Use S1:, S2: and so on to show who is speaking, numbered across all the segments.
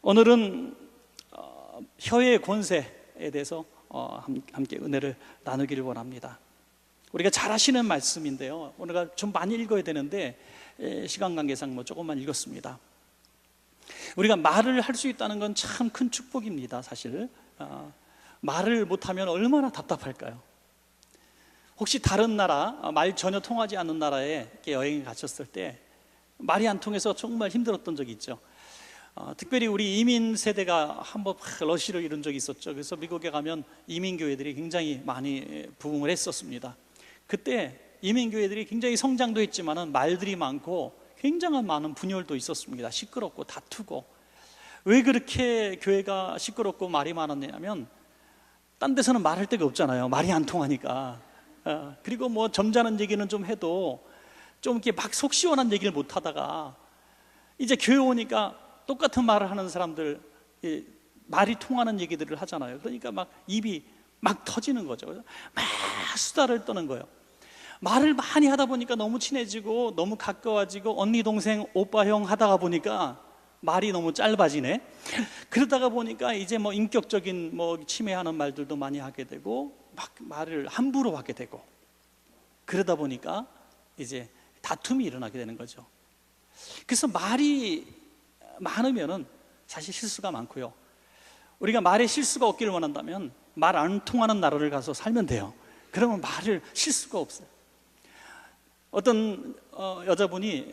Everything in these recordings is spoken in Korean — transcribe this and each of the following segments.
S1: 오늘은 혀의 권세에 대해서 함께 은혜를 나누기를 원합니다. 우리가 잘 아시는 말씀인데요, 오늘 좀 많이 읽어야 되는데 시간 관계상 조금만 읽었습니다. 우리가 말을 할 수 있다는 건 참 큰 축복입니다. 사실 말을 못하면 얼마나 답답할까요? 혹시 다른 나라, 말 전혀 통하지 않는 나라에 여행을 가셨을 때 말이 안 통해서 정말 힘들었던 적이 있죠. 특별히 우리 이민 세대가 한번 러시를 이룬 적이 있었죠. 그래서 미국에 가면 이민교회들이 굉장히 많이 부흥을 했었습니다. 그때 이민교회들이 굉장히 성장도 했지만 말들이 많고 굉장한 많은 분열도 있었습니다. 시끄럽고 다투고. 왜 그렇게 교회가 시끄럽고 말이 많았냐면 딴 데서는 말할 데가 없잖아요. 말이 안 통하니까. 그리고 점잖은 얘기는 좀 해도 좀 이렇게 막 속 시원한 얘기를 못 하다가 이제 교회 오니까 똑같은 말을 하는 사람들, 말이 통하는 얘기들을 하잖아요. 그러니까 막 입이 막 터지는 거죠. 그래서 막 수다를 떠는 거예요. 말을 많이 하다 보니까 너무 친해지고 너무 가까워지고 언니, 동생, 오빠, 형 하다가 보니까 말이 너무 짧아지네. 그러다가 보니까 이제 인격적인 침해하는 말들도 많이 하게 되고 막 말을 함부로 하게 되고, 그러다 보니까 이제 다툼이 일어나게 되는 거죠. 그래서 말이 많으면은 사실 실수가 많고요. 우리가 말에 실수가 없기를 원한다면 말 안 통하는 나라를 가서 살면 돼요. 그러면 말을 실수가 없어요. 어떤 여자분이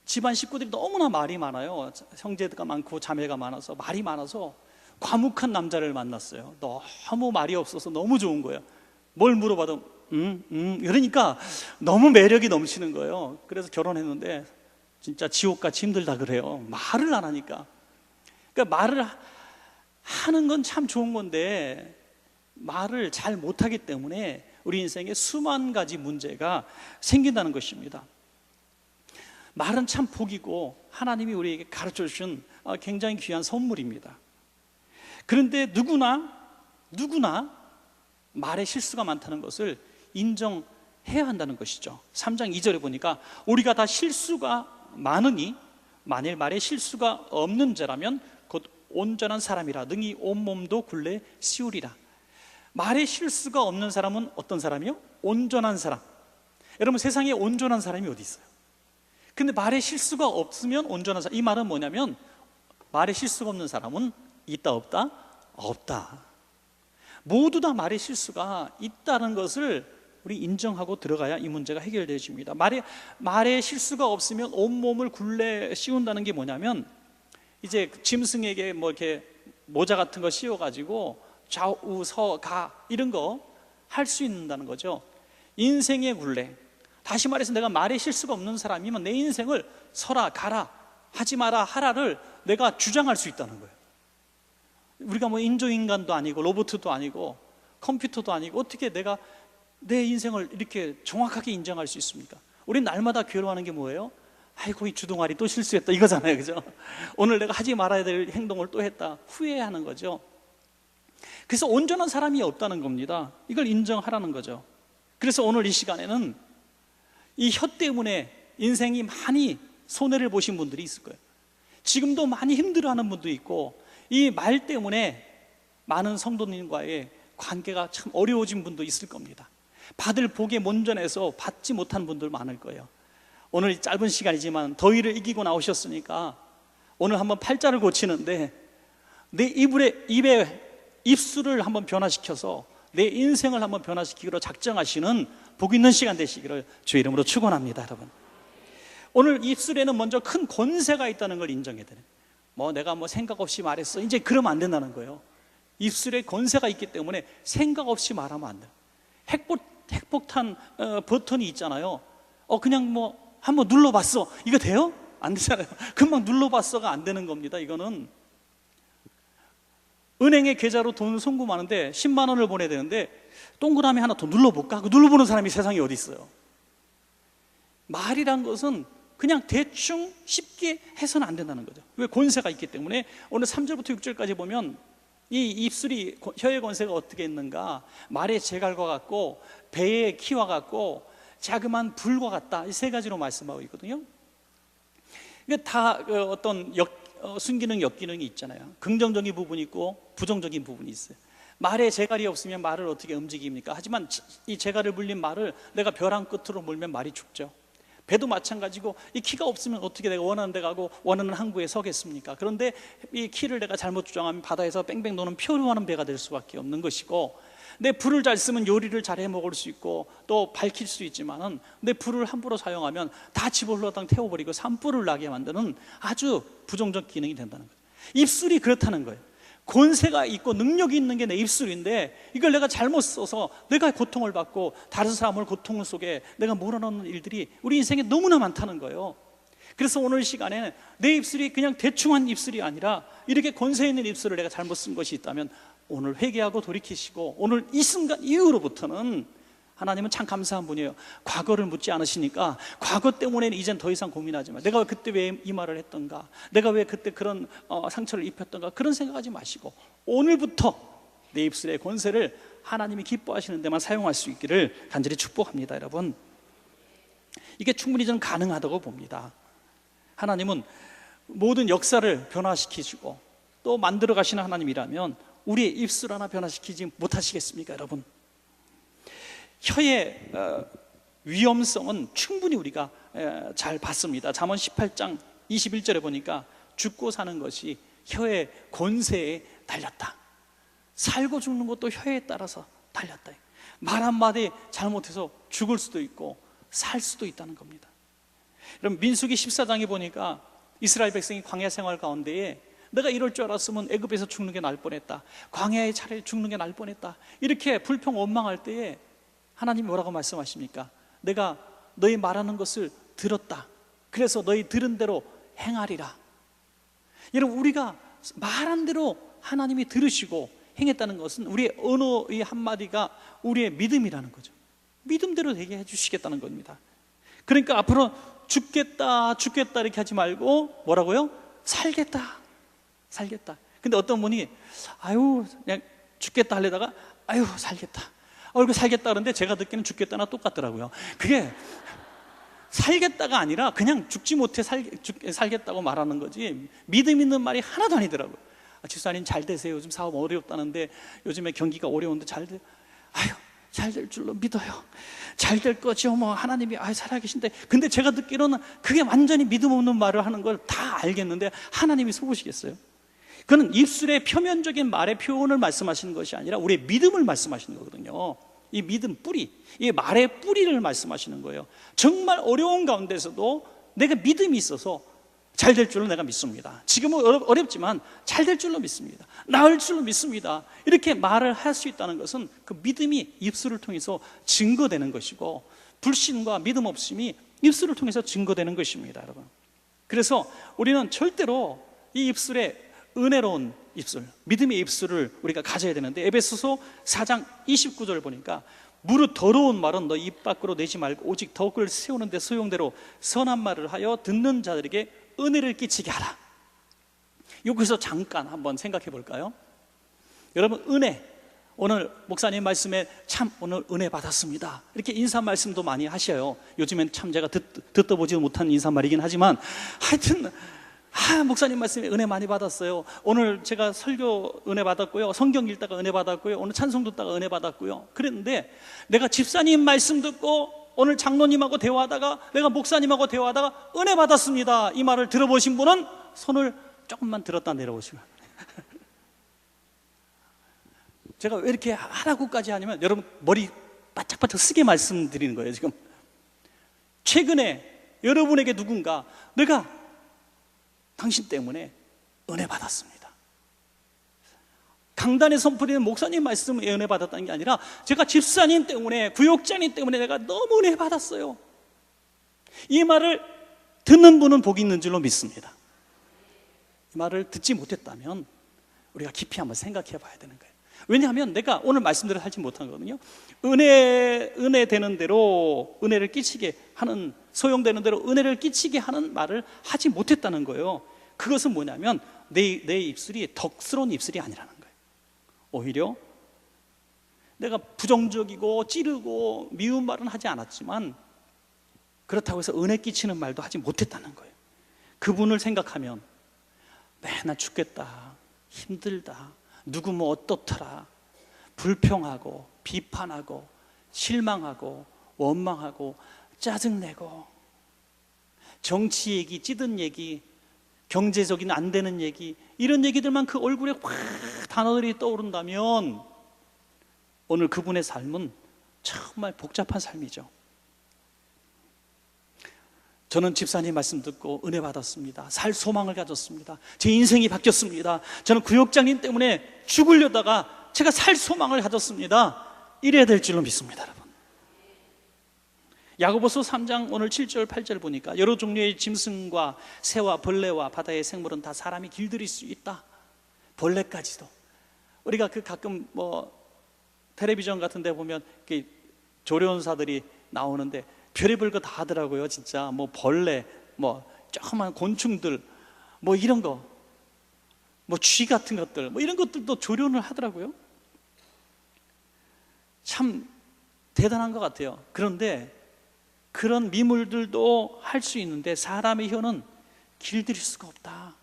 S1: 집안 식구들이 너무나 말이 많아요. 형제가 많고 자매가 많아서 말이 많아서 과묵한 남자를 만났어요. 너무 말이 없어서 너무 좋은 거예요. 뭘 물어봐도 그러니까 너무 매력이 넘치는 거예요. 그래서 결혼했는데 진짜 지옥같이 힘들다 그래요. 말을 안 하니까. 그러니까 말을 하는 건 참 좋은 건데 말을 잘 못하기 때문에 우리 인생에 수만 가지 문제가 생긴다는 것입니다. 말은 참 복이고 하나님이 우리에게 가르쳐 주신 굉장히 귀한 선물입니다. 그런데 누구나 말에 실수가 많다는 것을 인정해야 한다는 것이죠. 3장 2절에 보니까 우리가 다 실수가 많으니 만일 말에 실수가 없는 자라면 곧 온전한 사람이라 능히 온몸도 굴레 씌우리라. 말에 실수가 없는 사람은 어떤 사람이요? 온전한 사람. 여러분, 세상에 온전한 사람이 어디 있어요? 근데 말에 실수가 없으면 온전한 사람. 이 말은 뭐냐면 말에 실수가 없는 사람은 있다 없다? 없다. 모두 다 말에 실수가 있다는 것을 우리 인정하고 들어가야 이 문제가 해결되어집니다. 말에 실수가 없으면 온몸을 굴레 씌운다는 게 뭐냐면 이제 짐승에게 이렇게 모자 같은 거 씌워가지고 좌우 서가 이런 거 할 수 있다는 거죠. 인생의 굴레. 다시 말해서 내가 말에 실수가 없는 사람이면 내 인생을 서라 가라 하지 마라 하라를 내가 주장할 수 있다는 거예요. 우리가 인조인간도 아니고 로봇도 아니고 컴퓨터도 아니고 어떻게 내가 내 인생을 이렇게 정확하게 인정할 수 있습니까? 우리는 날마다 괴로워하는 게 뭐예요? 아이고, 이 주둥아리 또 실수했다 이거잖아요. 그죠? 오늘 내가 하지 말아야 될 행동을 또 했다 후회하는 거죠. 그래서 온전한 사람이 없다는 겁니다. 이걸 인정하라는 거죠. 그래서 오늘 이 시간에는 이 혀 때문에 인생이 많이 손해를 보신 분들이 있을 거예요. 지금도 많이 힘들어하는 분도 있고 이 말 때문에 많은 성도님과의 관계가 참 어려워진 분도 있을 겁니다. 받을 복에 mond전해서 받지 못한 분들 많을 거예요. 오늘 짧은 시간이지만 더위를 이기고 나오셨으니까 오늘 한번 팔자를 고치는데 내 입에 입술을 한번 변화시켜서 내 인생을 한번 변화시키기로 작정하시는 복 있는 시간 되시기를 주의 이름으로 축원합니다. 여러분, 오늘 입술에는 먼저 큰 권세가 있다는 걸 인정해야 돼요. 내가 생각 없이 말했어 이제 그러면 안 된다는 거예요. 입술에 권세가 있기 때문에 생각 없이 말하면 안 돼요. 핵폭탄 버튼이 있잖아요. 그냥 한번 눌러봤어 이거 돼요? 안 되잖아요. 금방 눌러봤어가 안 되는 겁니다. 이거는 은행에 계좌로 돈 송금하는데 10만 원을 보내야 되는데 동그라미 하나 더 눌러볼까? 그 눌러보는 사람이 세상에 어디 있어요? 말이란 것은 그냥 대충 쉽게 해서는 안 된다는 거죠. 왜? 권세가 있기 때문에. 오늘 3절부터 6절까지 보면 이 입술이, 혀의 권세가 어떻게 있는가? 말의 재갈과 같고 배의 키와 같고 자그마한 불과 같다. 이 세 가지로 말씀하고 있거든요. 이게 다 어떤 순기능, 역기능이 있잖아요. 긍정적인 부분이 있고 부정적인 부분이 있어요. 말에 재갈이 없으면 말을 어떻게 움직입니까? 하지만 이 재갈을 물린 말을 내가 벼랑 끝으로 물면 말이 죽죠. 배도 마찬가지고 이 키가 없으면 어떻게 내가 원하는 데 가고 원하는 항구에 서겠습니까? 그런데 이 키를 내가 잘못 조정하면 바다에서 뺑뺑 도는 표류하는 배가 될 수밖에 없는 것이고, 내 불을 잘 쓰면 요리를 잘 해 먹을 수 있고 또 밝힐 수 있지만은 내 불을 함부로 사용하면 다 집을 흘러당 태워버리고 산불을 나게 만드는 아주 부정적 기능이 된다는 거예요. 입술이 그렇다는 거예요. 권세가 있고 능력이 있는 게 내 입술인데 이걸 내가 잘못 써서 내가 고통을 받고 다른 사람을 고통 속에 내가 몰아넣는 일들이 우리 인생에 너무나 많다는 거예요. 그래서 오늘 시간에 내 입술이 그냥 대충한 입술이 아니라 이렇게 권세 있는 입술을 내가 잘못 쓴 것이 있다면 오늘 회개하고 돌이키시고 오늘 이 순간 이후로부터는 하나님은 참 감사한 분이에요. 과거를 묻지 않으시니까 과거 때문에는 이젠 더 이상 고민하지 마. 내가 그때 왜 이 말을 했던가, 내가 왜 그때 그런 상처를 입혔던가, 그런 생각하지 마시고 오늘부터 내 입술의 권세를 하나님이 기뻐하시는 데만 사용할 수 있기를 간절히 축복합니다. 여러분, 이게 충분히 저는 가능하다고 봅니다. 하나님은 모든 역사를 변화시키시고 또 만들어 가시는 하나님이라면 우리의 입술 하나 변화시키지 못하시겠습니까? 여러분, 혀의 위험성은 충분히 우리가 잘 봤습니다. 잠언 18장 21절에 보니까 죽고 사는 것이 혀의 권세에 달렸다. 살고 죽는 것도 혀에 따라서 달렸다. 말 한마디 잘못해서 죽을 수도 있고 살 수도 있다는 겁니다. 여러분, 민수기 14장에 보니까 이스라엘 백성이 광야 생활 가운데에 내가 이럴 줄 알았으면 애굽에서 죽는 게 나을 뻔했다, 광야에 차라리 죽는 게 나을 뻔했다, 이렇게 불평 원망할 때에 하나님이 뭐라고 말씀하십니까? 내가 너희 말하는 것을 들었다, 그래서 너희 들은 대로 행하리라. 여러분, 우리가 말한 대로 하나님이 들으시고 행했다는 것은 우리의 언어의 한마디가 우리의 믿음이라는 거죠. 믿음대로 되게 해주시겠다는 겁니다. 그러니까 앞으로 죽겠다 죽겠다 이렇게 하지 말고 뭐라고요? 살겠다 살겠다. 근데 어떤 분이 아유 그냥 죽겠다 하려다가 아유 살겠다, 얼굴 살겠다 그러는데 제가 듣기는 죽겠다나 똑같더라고요. 그게 살겠다가 아니라 그냥 죽지 못해 살겠다고 말하는 거지 믿음 있는 말이 하나도 아니더라고요. 집사님 잘 되세요, 요즘 사업 어렵다는데 요즘에 경기가 어려운데 잘 돼요. 아유 잘 될 줄로 믿어요. 잘 될 거죠. 뭐 하나님이 살아계신데. 근데 제가 듣기로는 그게 완전히 믿음 없는 말을 하는 걸 다 알겠는데 하나님이 속으시겠어요? 그는 입술의 표면적인 말의 표현을 말씀하시는 것이 아니라 우리의 믿음을 말씀하시는 거거든요. 이 믿음 뿌리, 이 말의 뿌리를 말씀하시는 거예요. 정말 어려운 가운데서도 내가 믿음이 있어서 잘 될 줄로 내가 믿습니다. 지금은 어렵지만 잘 될 줄로 믿습니다. 나을 줄로 믿습니다. 이렇게 말을 할 수 있다는 것은 그 믿음이 입술을 통해서 증거되는 것이고, 불신과 믿음 없음이 입술을 통해서 증거되는 것입니다, 여러분. 그래서 우리는 절대로 이 입술에 은혜로운 입술, 믿음의 입술을 우리가 가져야 되는데, 에베소서 4장 29절 보니까 무릇 더러운 말은 너 입 밖으로 내지 말고 오직 덕을 세우는 데 소용대로 선한 말을 하여 듣는 자들에게 은혜를 끼치게 하라. 여기서 잠깐 한번 생각해 볼까요? 여러분, 은혜, 오늘 목사님 말씀에 참 오늘 은혜 받았습니다 이렇게 인사 말씀도 많이 하셔요. 요즘엔 참 제가 듣도 보지 못한 인사말이긴 하지만 하여튼 목사님 말씀에 은혜 많이 받았어요. 오늘 제가 설교 은혜 받았고요, 성경 읽다가 은혜 받았고요, 오늘 찬송 듣다가 은혜 받았고요. 그랬는데 내가 집사님 말씀 듣고 오늘 장로님하고 대화하다가 내가 목사님하고 대화하다가 은혜 받았습니다, 이 말을 들어보신 분은 손을 조금만 들었다 내려오시면 제가 왜 이렇게 하라고까지 하냐면 여러분 머리 바짝바짝 쓰게 말씀드리는 거예요. 지금 최근에 여러분에게 누군가 내가 당신 때문에 은혜 받았습니다, 강단에 선포되는 목사님 말씀에 은혜 받았다는 게 아니라 제가 집사님 때문에, 구역장님 때문에 내가 너무 은혜 받았어요, 이 말을 듣는 분은 복이 있는 줄로 믿습니다. 이 말을 듣지 못했다면 우리가 깊이 한번 생각해 봐야 되는 거예요. 왜냐하면 내가 오늘 말씀대로 살지 못한 거거든요. 은혜 되는 대로 은혜를 끼치게 하는, 소용되는 대로 은혜를 끼치게 하는 말을 하지 못했다는 거예요. 그것은 뭐냐면 내 입술이 덕스러운 입술이 아니라는 거예요. 오히려 내가 부정적이고 찌르고 미운 말은 하지 않았지만 그렇다고 해서 은혜 끼치는 말도 하지 못했다는 거예요. 그분을 생각하면 나 죽겠다, 힘들다, 누구 뭐 어떻더라, 불평하고 비판하고 실망하고 원망하고 짜증내고 정치 얘기, 찌든 얘기, 경제적인 안 되는 얘기, 이런 얘기들만 그 얼굴에 확 단어들이 떠오른다면 오늘 그분의 삶은 정말 복잡한 삶이죠. 저는 집사님 말씀 듣고 은혜 받았습니다. 살 소망을 가졌습니다. 제 인생이 바뀌었습니다. 저는 구역장님 때문에 죽으려다가 제가 살 소망을 가졌습니다. 이래야 될 줄로 믿습니다, 여러분. 야고보서 3장 오늘 7절 8절 보니까 여러 종류의 짐승과 새와 벌레와 바다의 생물은 다 사람이 길들일 수 있다. 벌레까지도. 우리가 그 가끔 뭐 텔레비전 같은 데 보면 조련사들이 나오는데 별의별 거 다 하더라고요. 진짜 뭐 벌레, 뭐 조그만 곤충들, 뭐 이런 거, 뭐 쥐 같은 것들, 뭐 이런 것들도 조련을 하더라고요. 참 대단한 것 같아요. 그런데 그런 미물들도 할 수 있는데 사람의 혀는 길들일 수가 없다.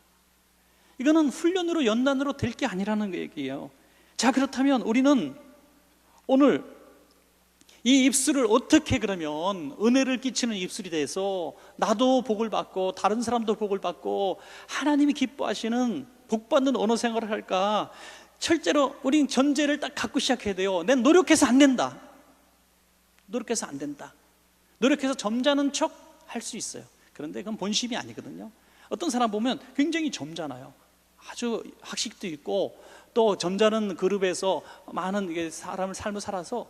S1: 이거는 훈련으로 연단으로 될 게 아니라는 얘기예요. 자, 그렇다면 우리는 오늘 이 입술을 어떻게 그러면 은혜를 끼치는 입술이 돼서 나도 복을 받고 다른 사람도 복을 받고 하나님이 기뻐하시는 복받는 언어 생활을 할까? 철저로 우린 전제를 딱 갖고 시작해야 돼요. 난 노력해서 안 된다. 노력해서 안 된다. 노력해서 점잖은 척 할 수 있어요. 그런데 그건 본심이 아니거든요. 어떤 사람 보면 굉장히 점잖아요. 아주 학식도 있고 또 점잖은 그룹에서 많은 사람을 삶을 살아서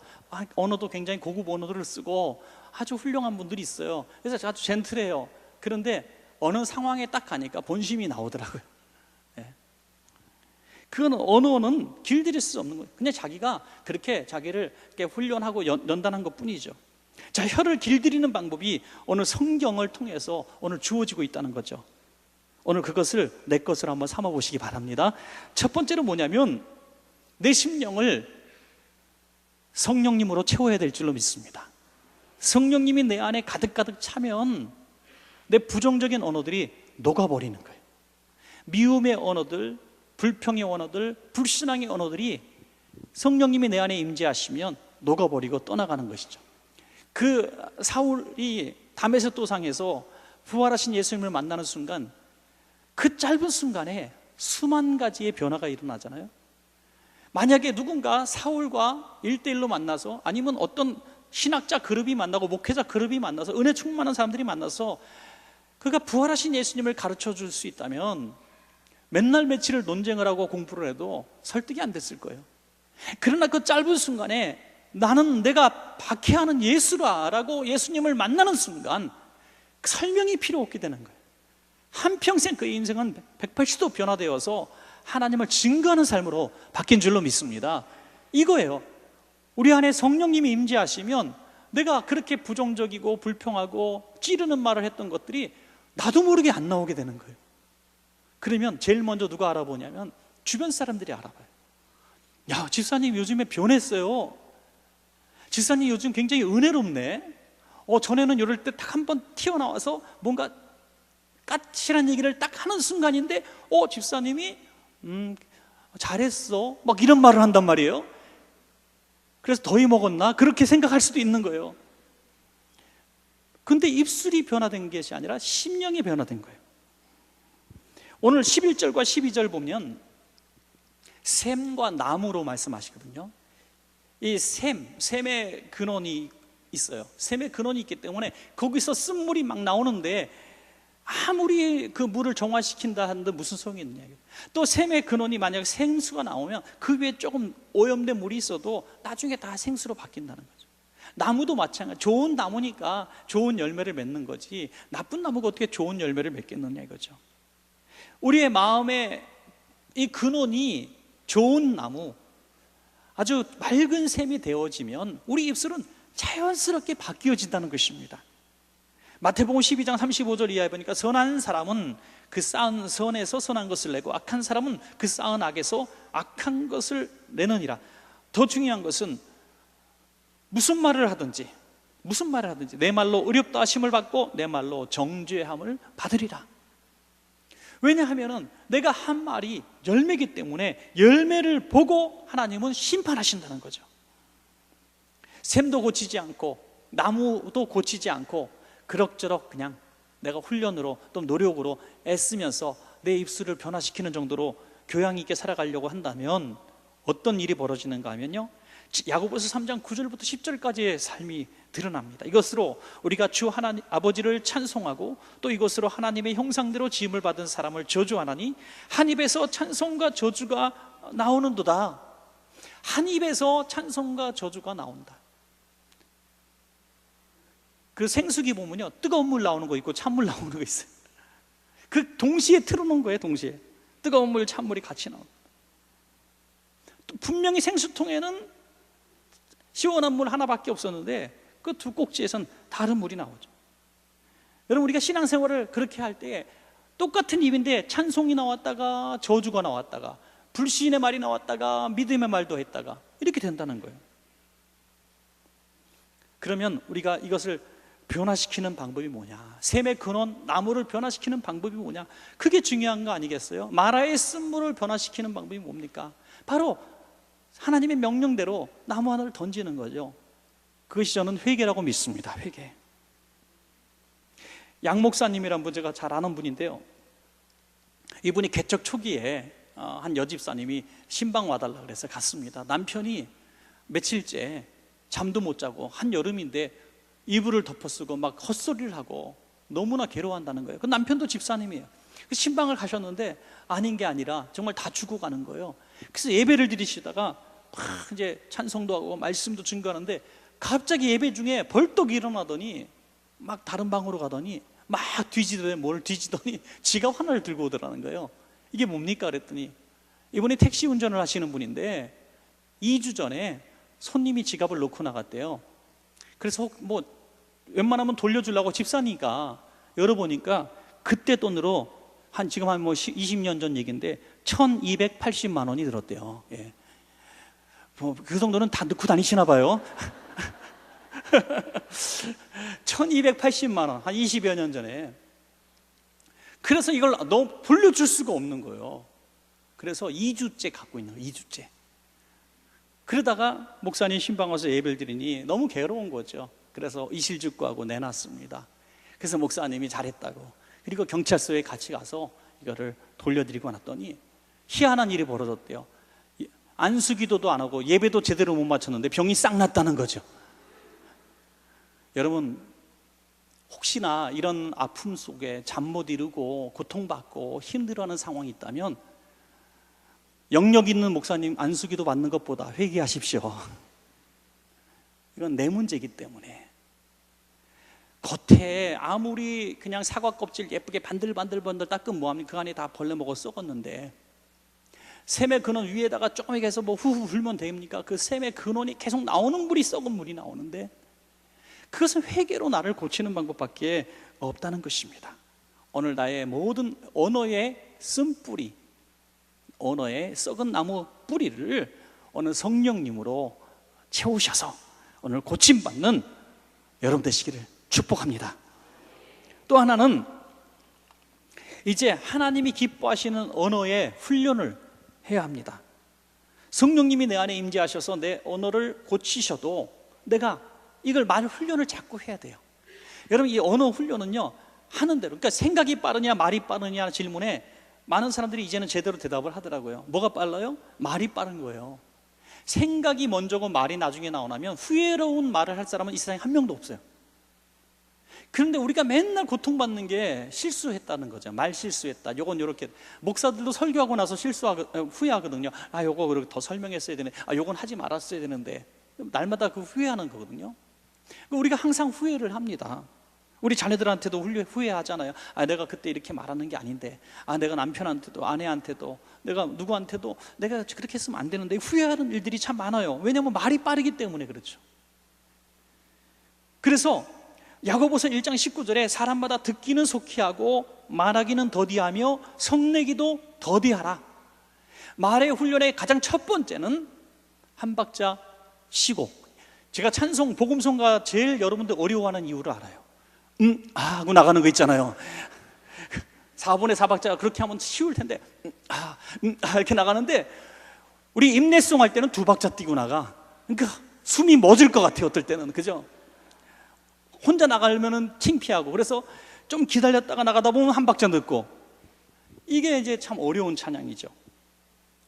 S1: 언어도 굉장히 고급 언어들을 쓰고 아주 훌륭한 분들이 있어요. 그래서 아주 젠틀해요. 그런데 어느 상황에 딱 가니까 본심이 나오더라고요. 네. 그건 언어는 길들일 수 없는 거예요. 그냥 자기가 그렇게 자기를 이렇게 훈련하고 연단한 것 뿐이죠. 자, 혀를 길들이는 방법이 오늘 성경을 통해서 오늘 주어지고 있다는 거죠. 오늘 그것을 내 것으로 한번 삼아 보시기 바랍니다. 첫 번째는 뭐냐면 내 심령을 성령님으로 채워야 될 줄로 믿습니다. 성령님이 내 안에 가득가득 차면 내 부정적인 언어들이 녹아버리는 거예요. 미움의 언어들, 불평의 언어들, 불신앙의 언어들이 성령님이 내 안에 임재하시면 녹아버리고 떠나가는 것이죠. 그 사울이 다메섹 도상에서 부활하신 예수님을 만나는 순간 그 짧은 순간에 수만 가지의 변화가 일어나잖아요. 만약에 누군가 사울과 1대1로 만나서 아니면 어떤 신학자 그룹이 만나고 목회자 그룹이 만나서 은혜 충만한 사람들이 만나서 그가 부활하신 예수님을 가르쳐 줄 수 있다면 맨날 며칠을 논쟁을 하고 공부를 해도 설득이 안 됐을 거예요. 그러나 그 짧은 순간에 나는 내가 박해하는 예수라라고 예수님을 만나는 순간 설명이 필요 없게 되는 거예요. 한평생 그의 인생은 180도 변화되어서 하나님을 증거하는 삶으로 바뀐 줄로 믿습니다. 이거예요. 우리 안에 성령님이 임재하시면 내가 그렇게 부정적이고 불평하고 찌르는 말을 했던 것들이 나도 모르게 안 나오게 되는 거예요. 그러면 제일 먼저 누가 알아보냐면 주변 사람들이 알아봐요. 야, 집사님 요즘에 변했어요. 집사님 요즘 굉장히 은혜롭네. 전에는 이럴 때 딱 한 번 튀어나와서 뭔가 까칠한 얘기를 딱 하는 순간인데 집사님이 잘했어 막 이런 말을 한단 말이에요. 그래서 더위 먹었나? 그렇게 생각할 수도 있는 거예요. 근데 입술이 변화된 것이 아니라 심령이 변화된 거예요. 오늘 11절과 12절 보면 샘과 나무로 말씀하시거든요. 이 샘의 근원이 있어요. 샘의 근원이 있기 때문에 거기서 쓴물이 막 나오는데 아무리 그 물을 정화시킨다 하는데 무슨 소용이 있느냐. 또 샘의 근원이 만약에 생수가 나오면 그 위에 조금 오염된 물이 있어도 나중에 다 생수로 바뀐다는 거죠. 나무도 마찬가지. 좋은 나무니까 좋은 열매를 맺는 거지 나쁜 나무가 어떻게 좋은 열매를 맺겠느냐 이거죠. 우리의 마음에 이 근원이 좋은 나무, 아주 맑은 샘이 되어지면 우리 입술은 자연스럽게 바뀌어진다는 것입니다. 마태복음 12장 35절 이하에 보니까 선한 사람은 그 쌓은 선에서 선한 것을 내고 악한 사람은 그 쌓은 악에서 악한 것을 내느니라. 더 중요한 것은 무슨 말을 하든지 내 말로 의롭다 하심을 받고 내 말로 정죄함을 받으리라. 왜냐하면 내가 한 말이 열매이기 때문에 열매를 보고 하나님은 심판하신다는 거죠. 샘도 고치지 않고 나무도 고치지 않고 그럭저럭 그냥 내가 훈련으로 또 노력으로 애쓰면서 내 입술을 변화시키는 정도로 교양 있게 살아가려고 한다면 어떤 일이 벌어지는가 하면요, 야고보서 3장 9절부터 10절까지의 삶이 드러납니다. 이것으로 우리가 주 하나님 아버지를 찬송하고 또 이것으로 하나님의 형상대로 지음을 받은 사람을 저주하나니 한 입에서 찬송과 저주가 나오는도다. 한 입에서 찬송과 저주가 나온다. 그 생수기 보면요, 뜨거운 물 나오는 거 있고 찬물 나오는 거 있어요. 그 동시에 틀어놓은 거예요. 동시에 뜨거운 물, 찬물이 같이 나오는. 또 분명히 생수통에는 시원한 물 하나밖에 없었는데 그 두 꼭지에선 다른 물이 나오죠. 여러분, 우리가 신앙생활을 그렇게 할 때 똑같은 입인데 찬송이 나왔다가 저주가 나왔다가 불신의 말이 나왔다가 믿음의 말도 했다가 이렇게 된다는 거예요. 그러면 우리가 이것을 변화시키는 방법이 뭐냐? 샘의 근원 나무를 변화시키는 방법이 뭐냐? 그게 중요한 거 아니겠어요? 마라의 쓴물을 변화시키는 방법이 뭡니까? 바로 하나님의 명령대로 나무 하나를 던지는 거죠. 그것이 저는 회개라고 믿습니다. 회개. 양 목사님이란 분, 제가 잘 아는 분인데요, 이분이 개척 초기에 한 여집사님이 신방 와달라 그래서 갔습니다. 남편이 며칠째 잠도 못 자고 한여름인데 이불을 덮어쓰고 막 헛소리를 하고 너무나 괴로워한다는 거예요. 그 남편도 집사님이에요. 신방을 가셨는데 아닌 게 아니라 정말 다 죽어가는 거예요. 그래서 예배를 드리시다가 막 이제 찬송도 하고 말씀도 증거하는데 갑자기 예배 중에 벌떡 일어나더니 막 다른 방으로 가더니 막 뒤지더니 뭘 뒤지더니 지갑 하나를 들고 오더라는 거예요. 이게 뭡니까 그랬더니 이분이 택시 운전을 하시는 분인데 2주 전에 손님이 지갑을 놓고 나갔대요. 그래서 뭐 웬만하면 돌려주려고 집사니까 열어보니까 그때 돈으로 지금 한 뭐 20년 전 얘기인데 1280만 원이 들었대요. 예. 뭐 그 정도는 다 넣고 다니시나 봐요. 1280만 원, 한 20여 년 전에. 그래서 이걸 너무 돌려줄 수가 없는 거예요. 그래서 2주째 갖고 있는 거예요. 2주째. 그러다가 목사님 신방 와서 예배를 드리니 너무 괴로운 거죠. 그래서 이실직고하고 내놨습니다. 그래서 목사님이 잘했다고, 그리고 경찰서에 같이 가서 이거를 돌려드리고 났더니 희한한 일이 벌어졌대요. 안수기도도 안 하고 예배도 제대로 못 마쳤는데 병이 싹 났다는 거죠. 여러분, 혹시나 이런 아픔 속에 잠 못 이루고 고통받고 힘들어하는 상황이 있다면 영역 있는 목사님 안수기도 받는 것보다 회개하십시오. 이건 내 문제이기 때문에. 겉에 아무리 그냥 사과 껍질 예쁘게 반들반들 닦으면 뭐합니까? 그 안에 다 벌레 먹어 썩었는데 샘의 근원 위에다가 조금 해서 뭐 후후 불면 됩니까? 그 샘의 근원이 계속 나오는 물이 썩은 물이 나오는데 그것은 회개로 나를 고치는 방법밖에 없다는 것입니다. 오늘 나의 모든 언어의 쓴뿌리, 언어의 썩은 나무 뿌리를 오늘 성령님으로 채우셔서 오늘 고침받는 여러분 되시기를 축복합니다. 또 하나는 이제 하나님이 기뻐하시는 언어의 훈련을 해야 합니다. 성령님이 내 안에 임재하셔서 내 언어를 고치셔도 내가 이걸 말 훈련을 자꾸 해야 돼요. 여러분, 이 언어 훈련은요, 하는 대로, 그러니까 생각이 빠르냐 말이 빠르냐 질문에 많은 사람들이 이제는 제대로 대답을 하더라고요. 뭐가 빨라요? 말이 빠른 거예요. 생각이 먼저고 말이 나중에 나오면 후회로운 말을 할 사람은 이 세상에 한 명도 없어요. 그런데 우리가 맨날 고통받는 게 실수했다는 거죠. 말 실수했다. 요건 요렇게. 목사들도 설교하고 나서 후회하거든요. 아, 요거 그렇게 더 설명했어야 되네. 아, 요건 하지 말았어야 되는데. 날마다 그 후회하는 거거든요. 우리가 항상 후회를 합니다. 우리 자녀들한테도 후회하잖아요. 아, 내가 그때 이렇게 말하는 게 아닌데, 아, 내가 남편한테도 아내한테도 내가 누구한테도 내가 그렇게 했으면 안 되는데, 후회하는 일들이 참 많아요. 왜냐하면 말이 빠르기 때문에 그렇죠. 그래서 야고보서 1장 19절에 사람마다 듣기는 속히 하고 말하기는 더디하며 성내기도 더디하라. 말의 훈련의 가장 첫 번째는 한 박자 쉬고. 제가 찬송 복음성가 제일 여러분들 어려워하는 이유를 알아요. 하고 나가는 거 있잖아요. 4분의 4박자가 그렇게 하면 쉬울 텐데 이렇게 나가는데 우리 임내송 할 때는 2박자 뛰고 나가. 그러니까 숨이 멎을 것 같아요, 어떨 때는. 그죠? 혼자 나가려면 창피하고, 그래서 좀 기다렸다가 나가다 보면 1박자 늦고, 이게 이제 참 어려운 찬양이죠.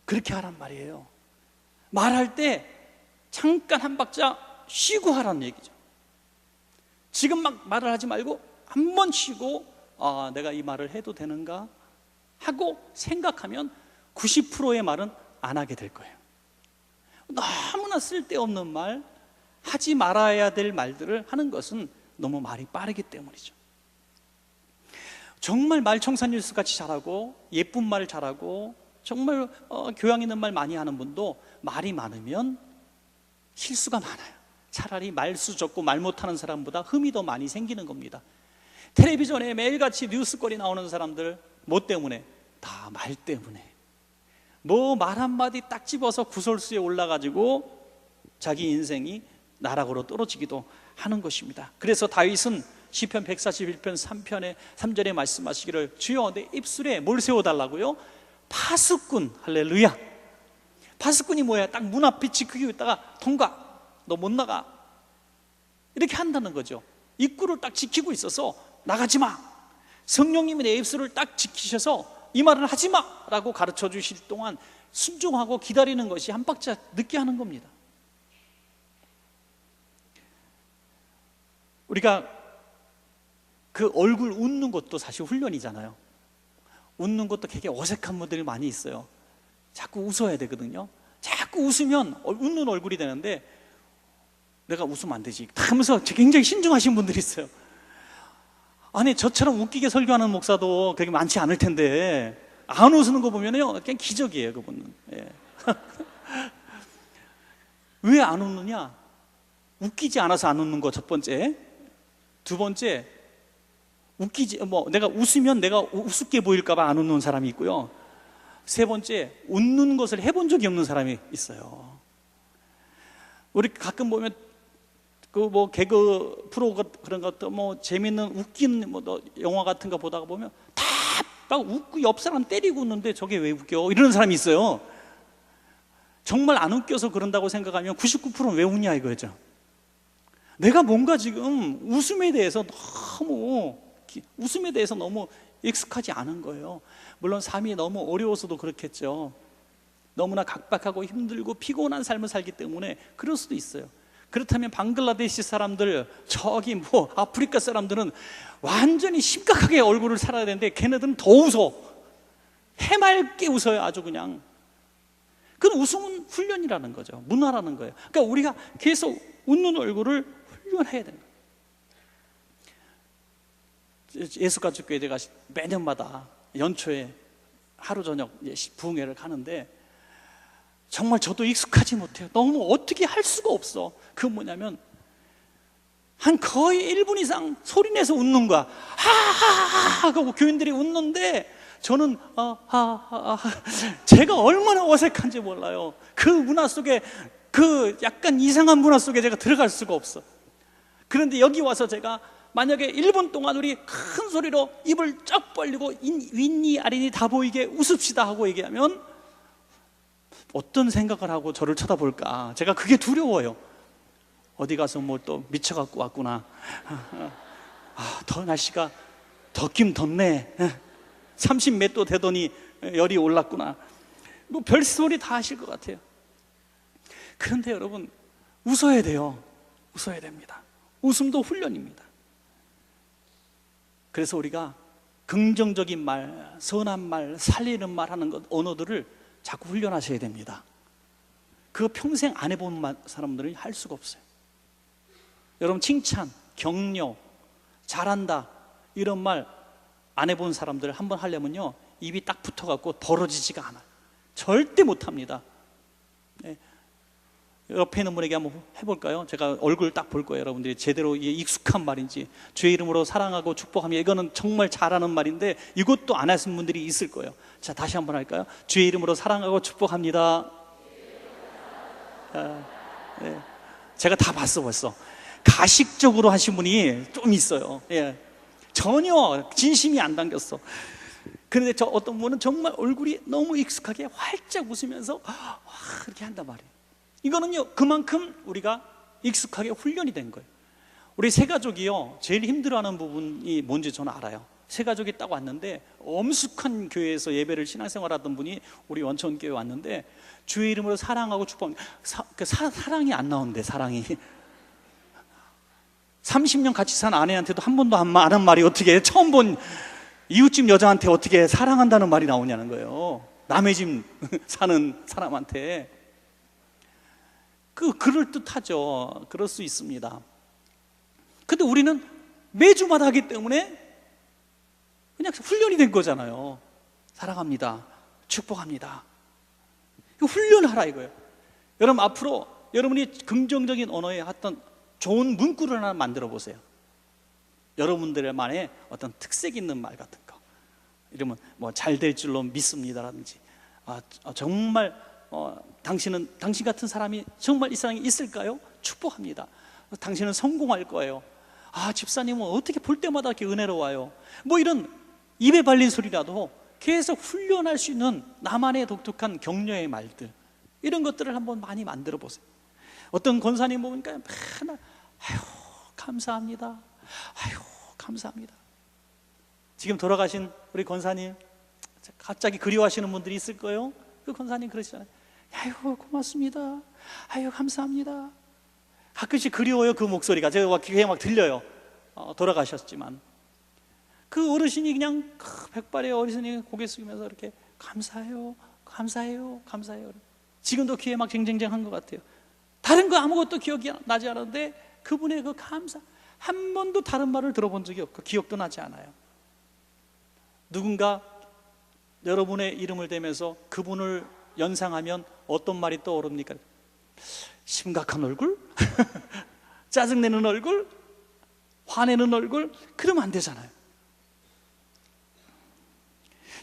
S1: 그렇게 하란 말이에요. 말할 때 잠깐 1박자 쉬고 하라는 얘기죠. 지금 막 말을 하지 말고 한 번 쉬고, 내가 이 말을 해도 되는가 하고 생각하면 90%의 말은 안 하게 될 거예요. 너무나 쓸데없는 말, 하지 말아야 될 말들을 하는 것은 너무 말이 빠르기 때문이죠. 정말 말 청산일수 같이 잘하고 예쁜 말 잘하고 정말 교양 있는 말 많이 하는 분도 말이 많으면 실수가 많아요. 차라리 말수 적고 말 못하는 사람보다 흠이 더 많이 생기는 겁니다. 텔레비전에 매일같이 뉴스거리 나오는 사람들 뭐 때문에? 다 말 때문에. 뭐 말 한마디 딱 집어서 구설수에 올라가지고 자기 인생이 나락으로 떨어지기도 하는 것입니다. 그래서 다윗은 시편 141편 3편에 3절에 말씀하시기를, 주여 내 입술에 뭘 세워달라고요? 파수꾼. 할렐루야. 파수꾼이 뭐야? 딱 문 앞에 지키고 있다가 통과, 너 못 나가, 이렇게 한다는 거죠. 입구를 딱 지키고 있어서 나가지 마. 성령님이 내 입술을 딱 지키셔서 이 말을 하지 마 라고 가르쳐 주실 동안 순종하고 기다리는 것이 1박자 늦게 하는 겁니다. 우리가 그 얼굴 웃는 것도 사실 훈련이잖아요. 웃는 것도 되게 어색한 분들이 많이 있어요. 자꾸 웃어야 되거든요. 자꾸 웃으면 웃는 얼굴이 되는데, 내가 웃으면 안 되지 하면서 굉장히 신중하신 분들이 있어요. 아니, 저처럼 웃기게 설교하는 목사도 그렇게 많지 않을 텐데 안 웃는 거 보면요, 그냥 기적이에요, 그분은. 예. 왜 안 웃느냐? 웃기지 않아서 안 웃는 거 첫 번째. 두 번째, 내가 웃으면 내가 우습게 보일까 봐 안 웃는 사람이 있고요. 세 번째, 웃는 것을 해본 적이 없는 사람이 있어요. 우리 가끔 보면 개그 프로 그런 것도 재밌는 웃기는 영화 같은 거 보다가 보면 다 막 웃고 옆 사람 때리고 웃는데 저게 왜 웃겨? 이러는 사람이 있어요. 정말 안 웃겨서 그런다고 생각하면 99%는 왜 웃냐 이거죠. 내가 뭔가 지금 웃음에 대해서 너무 익숙하지 않은 거예요. 물론 삶이 너무 어려워서도 그렇겠죠. 너무나 각박하고 힘들고 피곤한 삶을 살기 때문에 그럴 수도 있어요. 그렇다면 방글라데시 사람들, 저기 아프리카 사람들은 완전히 심각하게 얼굴을 살아야 되는데 걔네들은 더 웃어. 해맑게 웃어요. 아주 그냥. 그건 웃음은 훈련이라는 거죠. 문화라는 거예요. 그러니까 우리가 계속 웃는 얼굴을 훈련해야 되는 거예요. 예수가족교회 제가 매년마다 연초에 하루 저녁 부흥회를 가는데 정말 저도 익숙하지 못해요. 너무 어떻게 할 수가 없어. 그건 뭐냐면 한 거의 1분 이상 소리내서 웃는 거야. 하하하 하고 교인들이 웃는데 저는 제가 얼마나 어색한지 몰라요. 그 문화 속에, 그 약간 이상한 문화 속에 제가 들어갈 수가 없어. 그런데 여기 와서 제가 만약에 1분 동안 우리 큰 소리로 입을 쫙 벌리고 윗니 아랫니 다 보이게 웃읍시다 하고 얘기하면 어떤 생각을 하고 저를 쳐다볼까? 제가 그게 두려워요. 어디 가서 또 미쳐갖고 왔구나. 더 날씨가 덥긴 덥네. 30 몇 도 되더니 열이 올랐구나. 별소리 다 하실 것 같아요. 그런데 여러분, 웃어야 돼요. 웃어야 됩니다. 웃음도 훈련입니다. 그래서 우리가 긍정적인 말, 선한 말, 살리는 말 하는 것, 언어들을 자꾸 훈련하셔야 됩니다. 그거 평생 안 해본 사람들은 할 수가 없어요. 여러분, 칭찬, 격려, 잘한다 이런 말 안 해본 사람들 한번 하려면요, 입이 딱 붙어갖고 벌어지지가 않아요. 절대 못합니다. 네. 옆에 있는 분에게 한번 해볼까요? 제가 얼굴 딱 볼 거예요. 여러분들이 제대로 익숙한 말인지. 주의 이름으로 사랑하고 축복하며, 이거는 정말 잘하는 말인데 이것도 안 하신 분들이 있을 거예요. 자, 다시 한번 할까요? 주의 이름으로 사랑하고 축복합니다. 네. 제가 다 봤어 벌써. 가식적으로 하신 분이 좀 있어요. 예. 전혀 진심이 안 담겼어. 그런데 저 어떤 분은 정말 얼굴이 너무 익숙하게 활짝 웃으면서 그렇게 한단 말이에요. 이거는요, 그만큼 우리가 익숙하게 훈련이 된 거예요. 우리 세 가족이요, 제일 힘들어하는 부분이 뭔지 저는 알아요. 세 가족이 딱 왔는데, 엄숙한 교회에서 예배를 신앙생활하던 분이 우리 원천교회 왔는데, 주의 이름으로 사랑하고 축복합니다. 사랑이 안 나오는데, 사랑이 30년 같이 산 아내한테도 한 번도 안 한 말이 어떻게, 처음 본 이웃집 여자한테 어떻게 사랑한다는 말이 나오냐는 거예요. 남의 집 사는 사람한테. 그럴듯하죠. 그럴 수 있습니다. 근데 우리는 매주마다 하기 때문에 그냥 훈련이 된 거잖아요. 사랑합니다, 축복합니다. 이거 훈련하라 이거예요. 여러분, 앞으로 여러분이 긍정적인 언어에 어떤 좋은 문구를 하나 만들어 보세요. 여러분들만의 어떤 특색 있는 말 같은 거. 이러면 뭐 잘 될 줄로 믿습니다라든지, 정말 당신 같은 사람이 정말 이 세상에 있을까요? 축복합니다. 당신은 성공할 거예요. 집사님은 어떻게 볼 때마다 이렇게 은혜로워요. 뭐 이런 입에 발린 소리라도 계속 훈련할 수 있는 나만의 독특한 격려의 말들, 이런 것들을 한번 많이 만들어 보세요. 어떤 권사님 보니까 맨날 감사합니다, 감사합니다. 지금 돌아가신 우리 권사님 갑자기 그리워하시는 분들이 있을 거예요. 그 권사님 그러시잖아요. 고맙습니다, 감사합니다. 가끔씩 그리워요. 그 목소리가 제가 귀에 막 들려요. 돌아가셨지만 그 어르신이 그냥 백발의 어르신이 고개 숙이면서 이렇게 감사해요, 감사해요, 감사해요. 지금도 귀에 막 쟁쟁쟁한 것 같아요. 다른 거 아무것도 기억이 나지 않았는데 그분의 그 감사, 한 번도 다른 말을 들어본 적이 없고 기억도 나지 않아요. 누군가 여러분의 이름을 대면서 그분을 연상하면 어떤 말이 떠오릅니까? 심각한 얼굴? 짜증내는 얼굴? 화내는 얼굴? 그러면 안 되잖아요.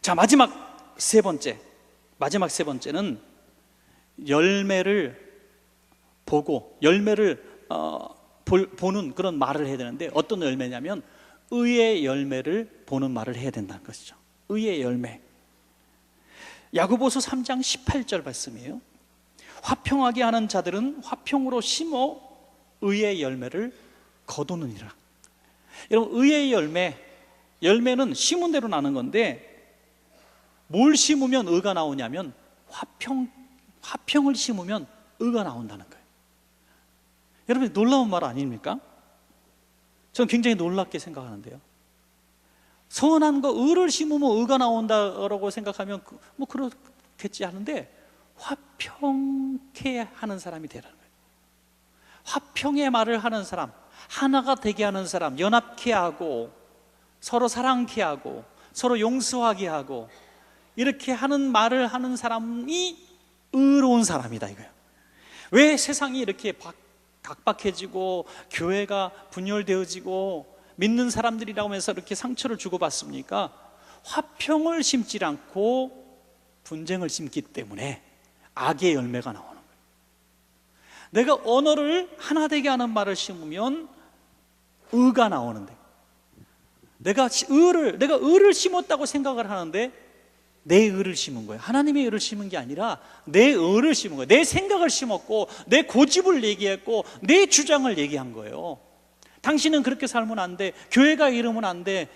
S1: 자, 마지막 세 번째는 열매를 보고, 열매를 보는 그런 말을 해야 되는데, 어떤 열매냐면 의의 열매를 보는 말을 해야 된다는 것이죠. 의의 열매. 야고보서 3장 18절 말씀이에요. 화평하게 하는 자들은 화평으로 심어 의의 열매를 거두느니라. 여러분, 의의 열매는 심은 대로 나는 건데, 뭘 심으면 의가 나오냐면 화평을 심으면 의가 나온다는 거예요. 여러분, 놀라운 말 아닙니까? 저는 굉장히 놀랍게 생각하는데요. 선한 거, 의를 심으면 의가 나온다고 생각하면 뭐 그렇겠지 하는데, 화평케 하는 사람이 되라는 거예요. 화평의 말을 하는 사람, 하나가 되게 하는 사람, 연합케 하고 서로 사랑케 하고 서로 용서하게 하고 이렇게 하는 말을 하는 사람이 의로운 사람이다 이거예요. 왜 세상이 이렇게 각박해지고 교회가 분열되어지고 믿는 사람들이라고 하면서 이렇게 상처를 주고받습니까? 화평을 심지 않고 분쟁을 심기 때문에 악의 열매가 나오는 거예요. 내가 언어를 하나 되게 하는 말을 심으면 의가 나오는데, 내가 의를 심었다고 생각을 하는데 내 의를 심은 거예요. 하나님의 의를 심은 게 아니라 내 의를 심은 거예요. 내 생각을 심었고 내 고집을 얘기했고 내 주장을 얘기한 거예요. 당신은 그렇게 살면 안 돼, 교회가 이러면 안 돼,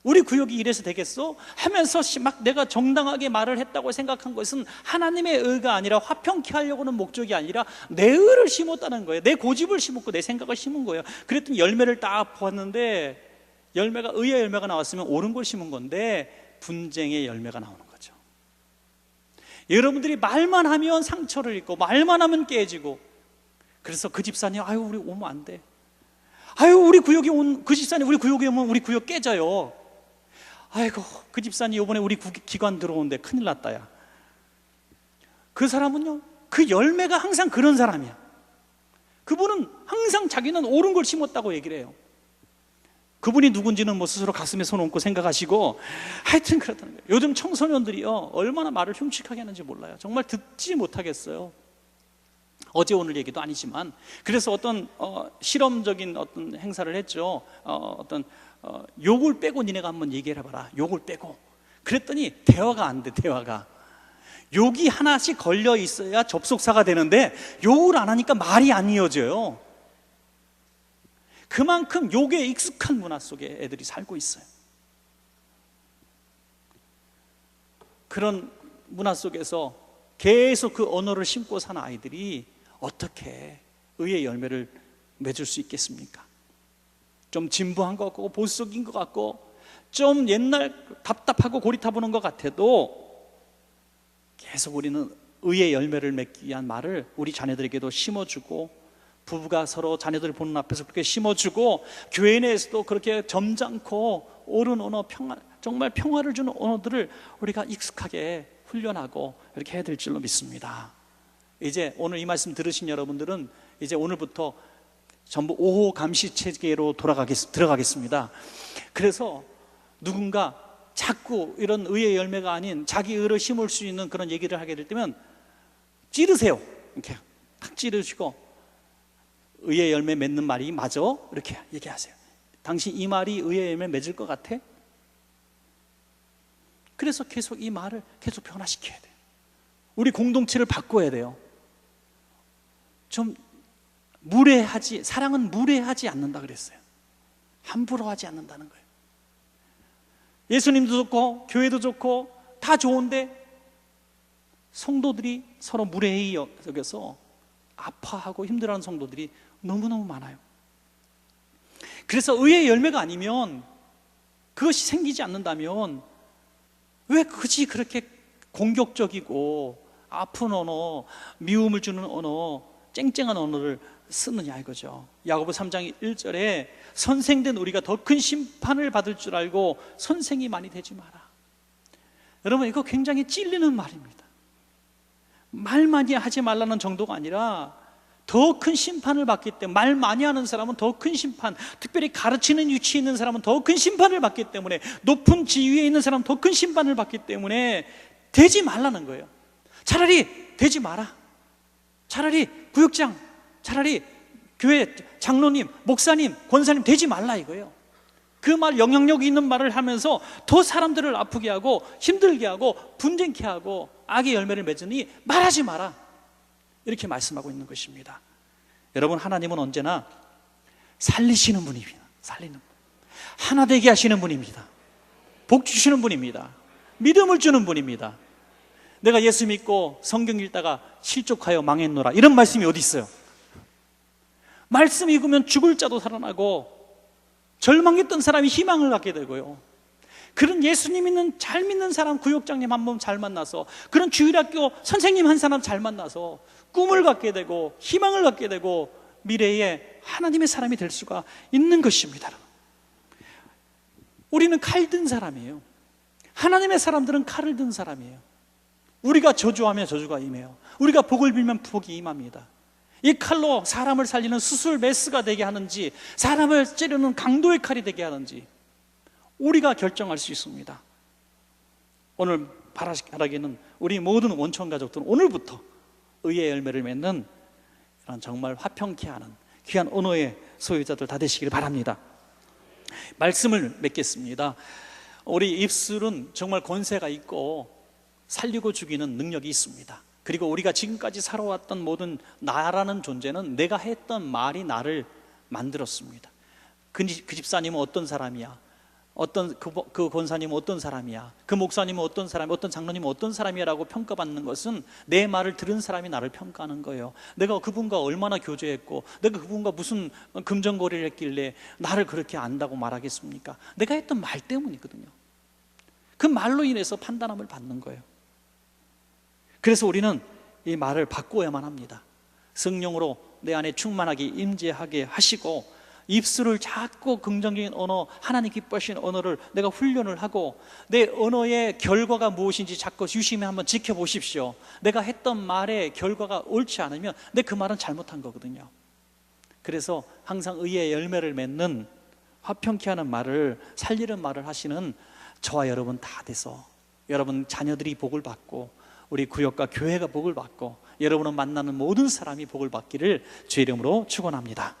S1: 우리 구역이 이래서 되겠어? 하면서 막 내가 정당하게 말을 했다고 생각한 것은 하나님의 의가 아니라 화평케 하려고 하는 목적이 아니라 내 의를 심었다는 거예요. 내 고집을 심었고 내 생각을 심은 거예요. 그랬더니 열매를 딱 보았는데 열매가 의의 열매가 나왔으면 옳은 걸 심은 건데 분쟁의 열매가 나오는 거죠. 여러분들이 말만 하면 상처를 입고 말만 하면 깨지고, 그래서 그 집사님 우리 오면 안 돼, 우리 구역에 온 그 집사님 우리 구역에 오면 우리 구역 깨져요. 그 집사님 이번에 우리 기관 들어오는데 큰일 났다 야. 그 사람은요, 그 열매가 항상 그런 사람이야. 그분은 항상 자기는 옳은 걸 심었다고 얘기를 해요. 그분이 누군지는 뭐 스스로 가슴에 손 얹고 생각하시고, 하여튼 그렇다는 거예요. 요즘 청소년들이요 얼마나 말을 흉측하게 하는지 몰라요. 정말 듣지 못하겠어요. 어제 오늘 얘기도 아니지만, 그래서 어떤 실험적인 어떤 행사를 했죠. 욕을 빼고 니네가 한번 얘기를 해봐라. 욕을 빼고. 그랬더니 대화가 안 돼. 대화가 욕이 하나씩 걸려 있어야 접속사가 되는데 욕을 안 하니까 말이 안 이어져요. 그만큼 욕에 익숙한 문화 속에 애들이 살고 있어요. 그런 문화 속에서 계속 그 언어를 심고 사는 아이들이 어떻게 의의 열매를 맺을 수 있겠습니까? 좀 진부한 것 같고 보수적인 것 같고 좀 옛날 답답하고 고리타분한 것 같아도 계속 우리는 의의 열매를 맺기 위한 말을 우리 자녀들에게도 심어주고, 부부가 서로 자녀들 보는 앞에서 그렇게 심어주고, 교회 내에서도 그렇게 점잖고 옳은 언어, 정말 평화를 주는 언어들을 우리가 익숙하게 훈련하고 이렇게 해야 될 줄로 믿습니다. 이제 오늘 이 말씀 들으신 여러분들은 이제 오늘부터 전부 5호 감시 체계로 들어가겠습니다. 그래서 누군가 자꾸 이런 의의 열매가 아닌 자기 의를 심을 수 있는 그런 얘기를 하게 될 때면 찌르세요. 이렇게 탁 찌르시고, 의의 열매 맺는 말이 맞아? 이렇게 얘기하세요. 당신 이 말이 의의 열매 맺을 것 같아? 그래서 계속 이 말을 계속 변화시켜야 돼요. 우리 공동체를 바꿔야 돼요. 좀 사랑은 무례하지 않는다 그랬어요. 함부로 하지 않는다는 거예요. 예수님도 좋고 교회도 좋고 다 좋은데 성도들이 서로 무례히 여겨서 아파하고 힘들어하는 성도들이 너무너무 많아요. 그래서 의의 열매가 아니면, 그것이 생기지 않는다면 왜 굳이 그렇게 공격적이고 아픈 언어, 미움을 주는 언어, 쨍쨍한 언어를 쓰느냐 이거죠. 야고보 3장 1절에 선생된 우리가 더 큰 심판을 받을 줄 알고 선생이 많이 되지 마라. 여러분, 이거 굉장히 찔리는 말입니다. 말 많이 하지 말라는 정도가 아니라 더 큰 심판을 받기 때문에, 말 많이 하는 사람은 더 큰 심판, 특별히 가르치는 위치에 있는 사람은 더 큰 심판을 받기 때문에, 높은 지위에 있는 사람은 더 큰 심판을 받기 때문에 되지 말라는 거예요. 차라리 되지 마라. 차라리 구역장, 차라리 교회 장로님, 목사님, 권사님 되지 말라 이거예요. 그 말, 영향력 있는 말을 하면서 더 사람들을 아프게 하고 힘들게 하고 분쟁케 하고 악의 열매를 맺으니 말하지 마라, 이렇게 말씀하고 있는 것입니다. 여러분, 하나님은 언제나 살리시는 분입니다. 살리는 분, 하나 되게 하시는 분입니다. 복 주시는 분입니다. 믿음을 주는 분입니다. 내가 예수 믿고 성경 읽다가 실족하여 망했노라, 이런 말씀이 어디 있어요? 말씀 읽으면 죽을 자도 살아나고 절망했던 사람이 희망을 갖게 되고요, 그런 예수님 믿는, 잘 믿는 사람, 구역장님 한 번 잘 만나서, 그런 주일학교 선생님 한 사람 잘 만나서 꿈을 갖게 되고 희망을 갖게 되고 미래에 하나님의 사람이 될 수가 있는 것입니다. 우리는 칼 든 사람이에요. 하나님의 사람들은 칼을 든 사람이에요. 우리가 저주하면 저주가 임해요. 우리가 복을 빌면 복이 임합니다. 이 칼로 사람을 살리는 수술 메스가 되게 하는지, 사람을 찌르는 강도의 칼이 되게 하는지 우리가 결정할 수 있습니다. 오늘 바라기는 우리 모든 원천 가족들은 오늘부터 의의 열매를 맺는 이런 정말 화평케 하는 귀한 언어의 소유자들 다 되시길 바랍니다. 말씀을 맺겠습니다. 우리 입술은 정말 권세가 있고 살리고 죽이는 능력이 있습니다. 그리고 우리가 지금까지 살아왔던 모든 나라는 존재는 내가 했던 말이 나를 만들었습니다. 그 집사님은 어떤 사람이야? 그 권사님은 어떤 사람이야? 그 목사님은 어떤 사람이야? 어떤 장로님은 어떤 사람이야? 라고 평가받는 것은 내 말을 들은 사람이 나를 평가하는 거예요. 내가 그분과 얼마나 교제했고, 내가 그분과 무슨 금전거래를 했길래 나를 그렇게 안다고 말하겠습니까? 내가 했던 말 때문이거든요. 그 말로 인해서 판단함을 받는 거예요. 그래서 우리는 이 말을 바꾸어야만 합니다. 성령으로 내 안에 충만하게 임재하게 하시고, 입술을 자꾸 긍정적인 언어, 하나님 기뻐하시는 언어를 내가 훈련을 하고, 내 언어의 결과가 무엇인지 자꾸 유심히 한번 지켜보십시오. 내가 했던 말의 결과가 옳지 않으면 내 그 말은 잘못한 거거든요. 그래서 항상 의의 열매를 맺는, 화평케 하는 말을, 살리는 말을 하시는 저와 여러분 다 돼서 여러분 자녀들이 복을 받고, 우리 구역과 교회가 복을 받고, 여러분을 만나는 모든 사람이 복을 받기를 주의 이름으로 축원합니다.